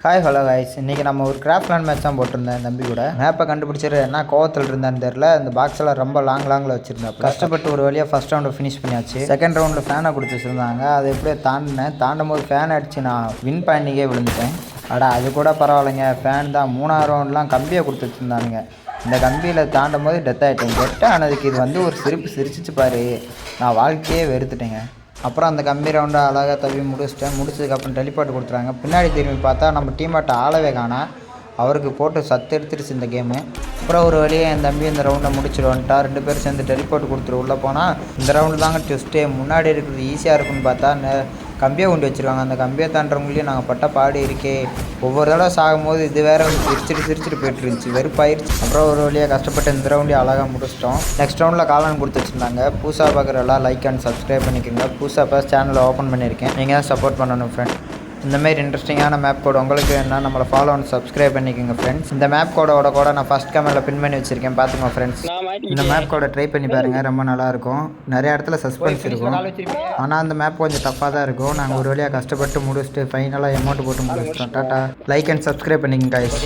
Hi hello guys, இன்றைக்கி நம்ம ஒரு கிராஃப்ட் லேண்ட் மேட்ச் தான் போட்டிருந்தேன் தம்பி கூட. மேப்பை கண்டுபிடிச்சிரு என்ன கோவத்தில் இருந்தான்னு தெரில. இந்த பாக்ஸெல்லாம் ரொம்ப லாங்கில் வச்சுருந்தேன். கஷ்டப்பட்டு ஒரு வழியாக ஃபஸ்ட் ரவுண்டு ஃபினிஷ் பண்ணியாச்சு. செகண்ட் ரவுண்டில் ஃபேனை கொடுத்து வச்சுருந்தாங்க. அது எப்படியே தாண்டும் போது ஃபேன் அடிச்சு நான் வின் பாயிண்டிங்கே விழுந்துட்டேன். அது கூட பரவாயில்லைங்க, ஃபேன் தான். 3ஆவது ரவுண்ட்லாம் கம்பியை கொடுத்து வச்சுருந்தானுங்க. இந்த கம்பியில் தாண்டும் போது டெத் ஆகிட்டேன். டெத் ஆனதுக்கு இது வந்து ஒரு சிரிச்சிச்சு பாரு, நான் வாழ்க்கையே வெறுத்துட்டேங்க. அப்புறம் அந்த கம்பி ரவுண்டை அழகாக தவி முடிச்சதுக்கப்புறம் டெலிபார்ட் கொடுத்துறாங்க. பின்னாடி திரும்பி பார்த்தா நம்ம டீமாட்ட ஆளவே காணா. அவருக்கு போட்டு சத்து எடுத்துருச்சு இந்த கேமு. அப்புறம் ஒரு வழியே என் தம்பி இந்த ரவுண்டை முடிச்சிடுவான்ட்டா. 2 பேர் சேர்ந்து டெலிபார்ட் கொடுத்துட்டு உள்ளே போனால் இந்த ரவுண்டு தாங்க ட்விஸ்ட்டே. முன்னாடி இருக்கிறது ஈஸியாக இருக்குன்னு பார்த்தா கம்பியை கொண்டு வச்சுருக்காங்க. அந்த கம்பியை தாண்டவங்களையும் நாங்கள் பட்ட பாடு இருக்கே. ஒவ்வொரு தடவை சாகும்போது இது வேறு சிரிச்சிட்டு போயிட்டு இருந்துச்சு, வெறுப்பாயிருச்சு. அப்புறம் ஒரு வழியாக கஷ்டப்பட்டு இந்த ரவுண்டையும் அழகாக முடிச்சிட்டோம். நெக்ஸ்ட் ரவுண்டில் காலான் கொடுத்து வச்சுருந்தாங்க. புதுசாக பார்க்குற எல்லாம் லைக் அண்ட் சப்ஸ்கிரைப் பண்ணிக்கோங்க. புதுசாக இப்போ சேனலை ஓப்பன் பண்ணியிருக்கேன், நீங்கள் தான் சப்போர்ட் பண்ணணும் ஃப்ரெண்ட். இந்தமாரி இன்ட்ரெஸ்டிங்கான மேப் கோடு உங்களுக்கு என்ன நம்மளை ஃபாலோ அண்ட் சப்ஸ்கிரைப் பண்ணிக்கோங்க ஃப்ரெண்ட்ஸ். இந்த மேப் கோடோட கூட நான் ஃபஸ்ட் கேமரில் பின் பண்ணி வச்சுருக்கேன், பார்த்துக்கோங்க ஃப்ரெண்ட்ஸ். இந்த மேப் கோடை ட்ரை பண்ணி பாருங்கள், ரொம்ப நல்லாயிருக்கும். நிறைய இடத்துல சஸ்பென்ஸ் இருக்கும், ஆனால் அந்த மேப் கொஞ்சம் டஃப்பாக தான் இருக்கும். நாங்கள் ஒரு வழியாக கஷ்டப்பட்டு முடிச்சுட்டு ஃபைனலாக அமௌண்ட் போட்டு முடிச்சிட்டோம். டாட்டா. லைக் அண்ட் சப்ஸ்கிரைப் பண்ணிக்கோங்க guys.